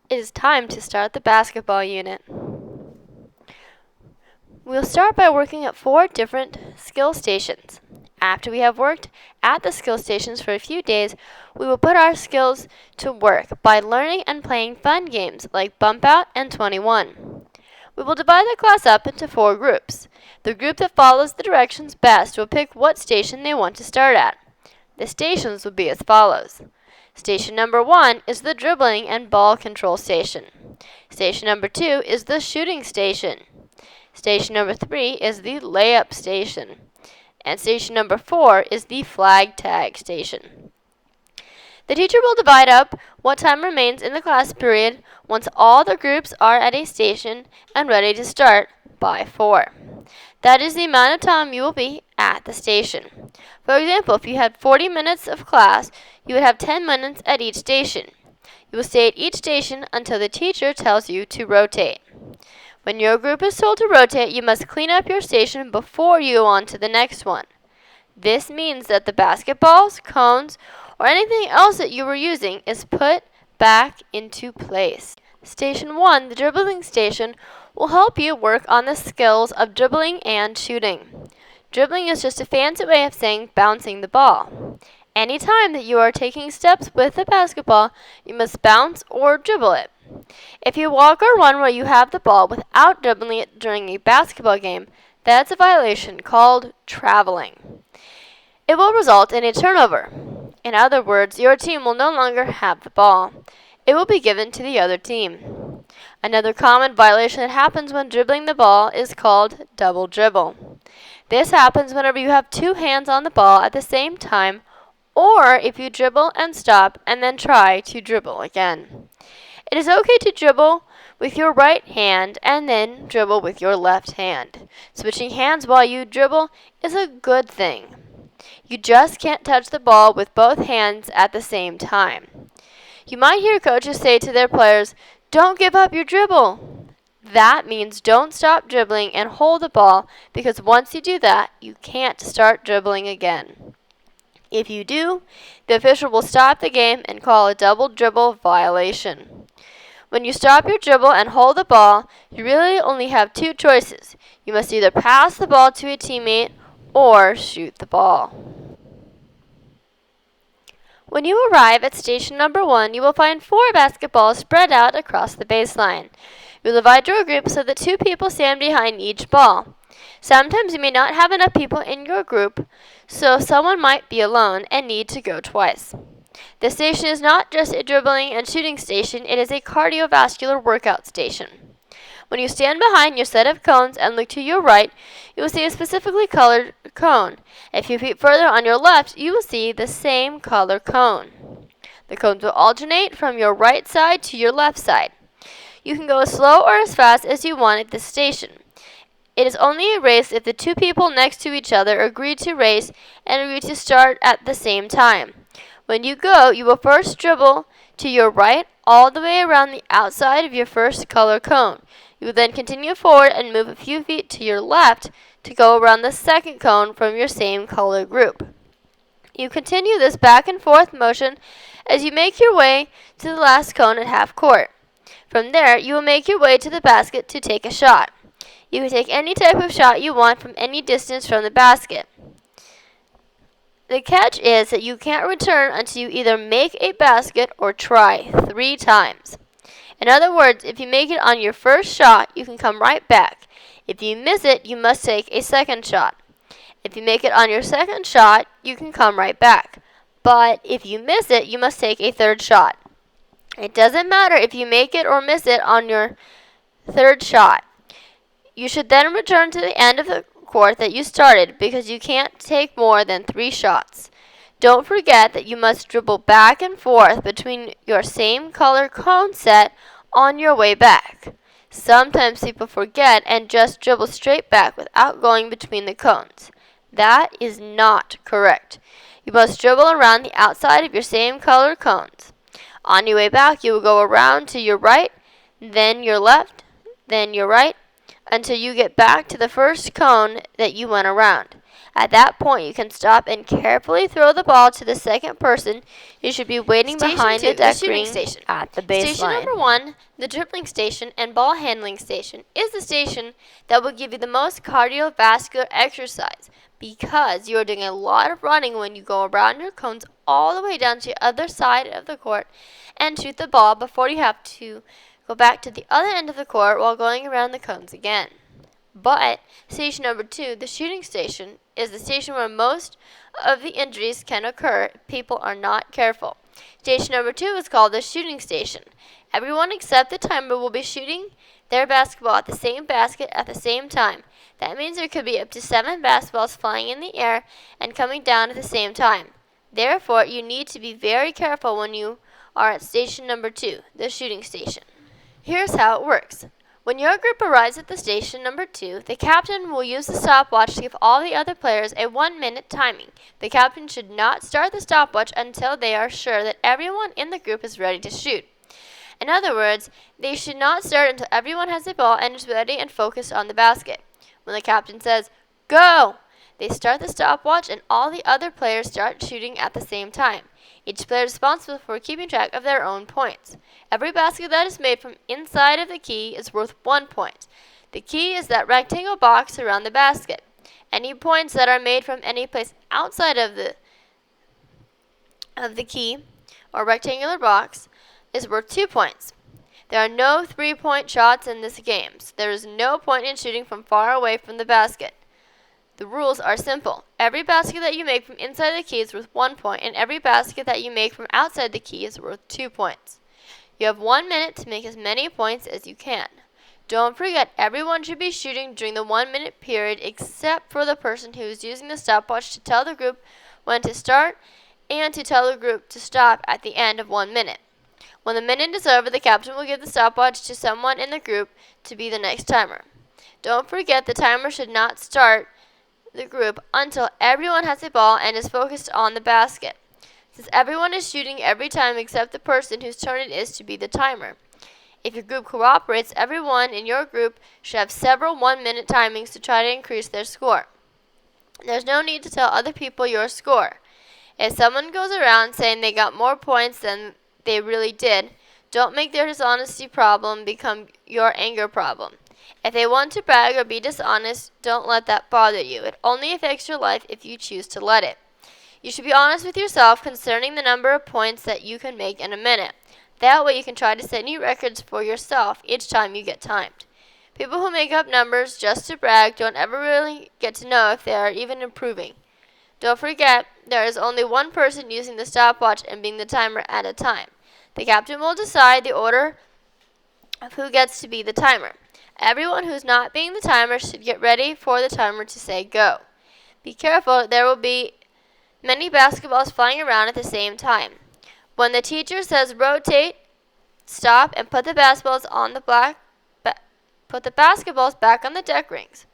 It is time to start the basketball unit. We'll start by working at 4 different skill stations. After we have worked at the skill stations for a few days, we will put our skills to work by learning and playing fun games like Bump Out and 21. We will divide the class up into 4 groups. The group that follows the directions best will pick what station they want to start at. The stations will be as follows. Station number 1 is the dribbling and ball control station. Station number 2 is the shooting station. Station number 3 is the layup station. And station number 4 is the flag tag station. The teacher will divide up what time remains in the class period once all the groups are at a station and ready to start by 4. That is the amount of time you will be at the station. For example, if you had 40 minutes of class, you would have 10 minutes at each station. You will stay at each station until the teacher tells you to rotate. When your group is told to rotate, you must clean up your station before you go on to the next one. This means that the basketballs, cones, or anything else that you were using is put back into place. Station 1, the dribbling station, will help you work on the skills of dribbling and shooting. Dribbling is just a fancy way of saying bouncing the ball. Any time that you are taking steps with the basketball, you must bounce or dribble it. If you walk or run while you have the ball without dribbling it during a basketball game, that's a violation called traveling. It will result in a turnover. In other words, your team will no longer have the ball. It will be given to the other team. Another common violation that happens when dribbling the ball is called double dribble. This happens whenever you have 2 hands on the ball at the same time, or if you dribble and stop and then try to dribble again. It is okay to dribble with your right hand and then dribble with your left hand. Switching hands while you dribble is a good thing. You just can't touch the ball with both hands at the same time. You might hear coaches say to their players, "Don't give up your dribble." That means don't stop dribbling and hold the ball, because once you do that, you can't start dribbling again. If you do, the official will stop the game and call a double dribble violation. When you stop your dribble and hold the ball, you really only have 2 choices. You must either pass the ball to a teammate or shoot the ball. When you arrive at station number 1, you will find 4 basketballs spread out across the baseline. You will divide your group so that 2 people stand behind each ball. Sometimes you may not have enough people in your group, so someone might be alone and need to go twice. This station is not just a dribbling and shooting station, it is a cardiovascular workout station. When you stand behind your set of cones and look to your right, you will see a specifically colored cone. A few feet further on your left, you will see the same color cone. The cones will alternate from your right side to your left side. You can go as slow or as fast as you want at this station. It is only a race if the 2 people next to each other agree to race and agree to start at the same time. When you go, you will first dribble to your right all the way around the outside of your first color cone. You will then continue forward and move a few feet to your left to go around the second cone from your same color group. You continue this back and forth motion as you make your way to the last cone at half court. From there, you will make your way to the basket to take a shot. You can take any type of shot you want from any distance from the basket. The catch is that you can't return until you either make a basket or try 3 times. In other words, if you make it on your first shot, you can come right back. If you miss it, you must take a second shot. If you make it on your second shot, you can come right back. But if you miss it, you must take a third shot. It doesn't matter if you make it or miss it on your third shot. You should then return to the end of the court that you started, because you can't take more than 3 shots. Don't forget that you must dribble back and forth between your same color cone set on your way back. Sometimes people forget and just dribble straight back without going between the cones. That is not correct. You must dribble around the outside of your same color cones. On your way back, you will go around to your right, then your left, then your right, until you get back to the first cone that you went around. At that point, you can stop and carefully throw the ball to the second person. You should be waiting behind the deck ring at the baseline. Station number 1, the dribbling station and ball handling station, is the station that will give you the most cardiovascular exercise because you are doing a lot of running when you go around your cones all the way down to the other side of the court and shoot the ball before you have to go back to the other end of the court while going around the cones again. But station number 2, the shooting station, is the station where most of the injuries can occur if people are not careful. Station number 2 is called the shooting station. Everyone except the timer will be shooting their basketball at the same basket at the same time. That means there could be up to 7 basketballs flying in the air and coming down at the same time. Therefore, you need to be very careful when you are at station number 2, the shooting station. Here's how it works. When your group arrives at the station number 2, the captain will use the stopwatch to give all the other players a 1-minute timing. The captain should not start the stopwatch until they are sure that everyone in the group is ready to shoot. In other words, they should not start until everyone has the ball and is ready and focused on the basket. When the captain says, "Go!" they start the stopwatch and all the other players start shooting at the same time. Each player is responsible for keeping track of their own points. Every basket that is made from inside of the key is worth 1 point. The key is that rectangle box around the basket. Any points that are made from any place outside of the key or rectangular box is worth 2 points. There are no 3-point shots in this game, so there is no point in shooting from far away from the basket. The rules are simple. Every basket that you make from inside the key is worth 1 point, and every basket that you make from outside the key is worth 2 points. You have 1 minute to make as many points as you can. Don't forget, everyone should be shooting during the 1-minute period except for the person who is using the stopwatch to tell the group when to start and to tell the group to stop at the end of 1 minute. When the minute is over, the captain will give the stopwatch to someone in the group to be the next timer. Don't forget, the timer should not start the group until everyone has a ball and is focused on the basket. Since everyone is shooting every time except the person whose turn it is to be the timer. If your group cooperates, everyone in your group should have several 1-minute timings to try to increase their score. There's no need to tell other people your score. If someone goes around saying they got more points than they really did, don't make their dishonesty problem become your anger problem. If they want to brag or be dishonest, don't let that bother you. It only affects your life if you choose to let it. You should be honest with yourself concerning the number of points that you can make in a minute. That way you can try to set new records for yourself each time you get timed. People who make up numbers just to brag don't ever really get to know if they are even improving. Don't forget, there is only one person using the stopwatch and being the timer at a time. The captain will decide the order of who gets to be the timer. Everyone who's not being the timer should get ready for the timer to say go. Be careful, there will be many basketballs flying around at the same time. When the teacher says rotate, stop and put the basketballs back on the deck rings.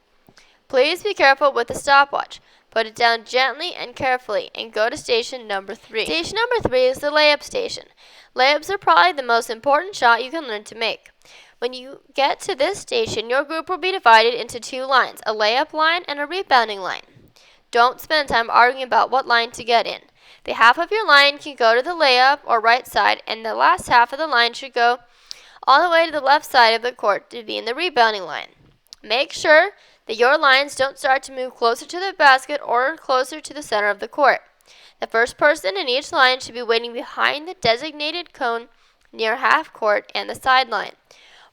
Please be careful with the stopwatch. Put it down gently and carefully and go to station number 3. Station number 3 is the layup station. Layups are probably the most important shot you can learn to make. When you get to this station, your group will be divided into 2 lines, a layup line and a rebounding line. Don't spend time arguing about what line to get in. The half of your line can go to the layup or right side, and the last half of the line should go all the way to the left side of the court to be in the rebounding line. Make sure that your lines don't start to move closer to the basket or closer to the center of the court. The first person in each line should be waiting behind the designated cone near half court and the sideline.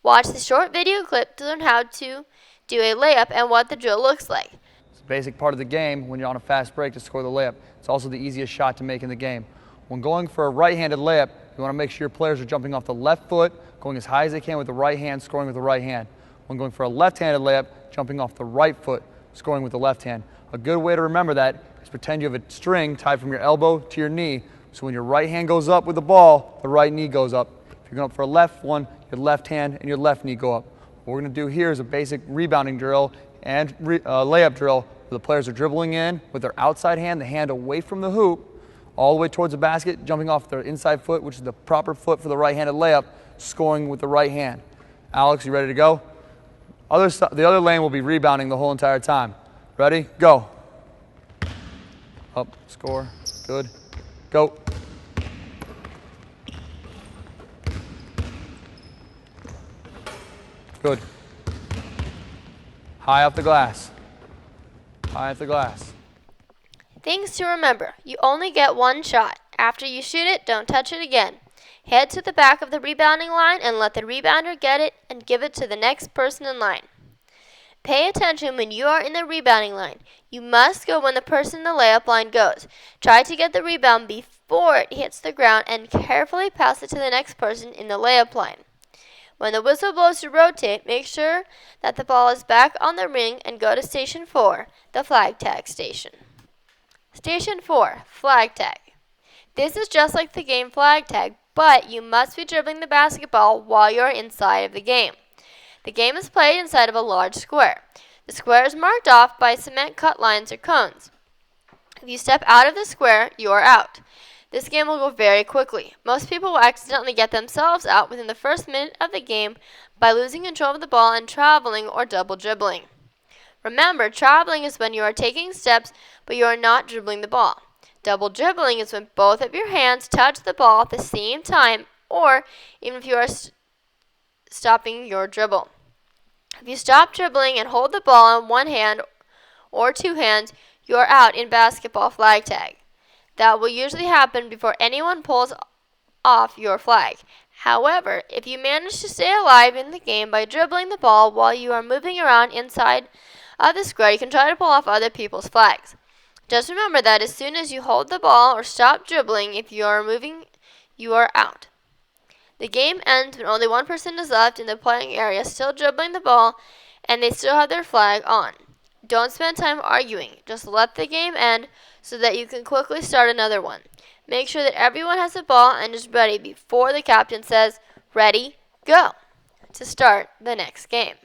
Watch the short video clip to learn how to do a layup and what the drill looks like. It's a basic part of the game when you're on a fast break to score the layup. It's also the easiest shot to make in the game. When going for a right-handed layup, you want to make sure your players are jumping off the left foot, going as high as they can with the right hand, scoring with the right hand. When going for a left-handed layup, jumping off the right foot, scoring with the left hand. A good way to remember that is pretend you have a string tied from your elbow to your knee, so when your right hand goes up with the ball, the right knee goes up. If you're going up for a left one, your left hand and your left knee go up. What we're going to do here is a basic rebounding drill and layup drill where the players are dribbling in with their outside hand, the hand away from the hoop, all the way towards the basket, jumping off their inside foot, which is the proper foot for the right-handed layup, scoring with the right hand. Alex, you ready to go? The other lane will be rebounding the whole entire time. Ready? Go. Up, score, good. Go. Good. High off the glass. High off the glass. Things to remember. You only get one shot. After you shoot it, don't touch it again. Head to the back of the rebounding line and let the rebounder get it and give it to the next person in line. Pay attention when you are in the rebounding line. You must go when the person in the layup line goes. Try to get the rebound before it hits the ground and carefully pass it to the next person in the layup line. When the whistle blows to rotate, make sure that the ball is back on the ring and go to Station 4, the flag tag station. Station 4, flag tag. This is just like the game flag tag, but you must be dribbling the basketball while you are inside of the game. The game is played inside of a large square. The square is marked off by cement cut lines or cones. If you step out of the square, you are out. This game will go very quickly. Most people will accidentally get themselves out within the first minute of the game by losing control of the ball and traveling or double dribbling. Remember, traveling is when you are taking steps but you are not dribbling the ball. Double dribbling is when both of your hands touch the ball at the same time, or even if you are stopping your dribble. If you stop dribbling and hold the ball in one hand or two hands, you are out in basketball flag tag. That will usually happen before anyone pulls off your flag. However, if you manage to stay alive in the game by dribbling the ball while you are moving around inside of the square, you can try to pull off other people's flags. Just remember that as soon as you hold the ball or stop dribbling, if you are moving, you are out. The game ends when only one person is left in the playing area still dribbling the ball and they still have their flag on. Don't spend time arguing. Just let the game end so that you can quickly start another one. Make sure that everyone has the ball and is ready before the captain says, "Ready, go," to start the next game.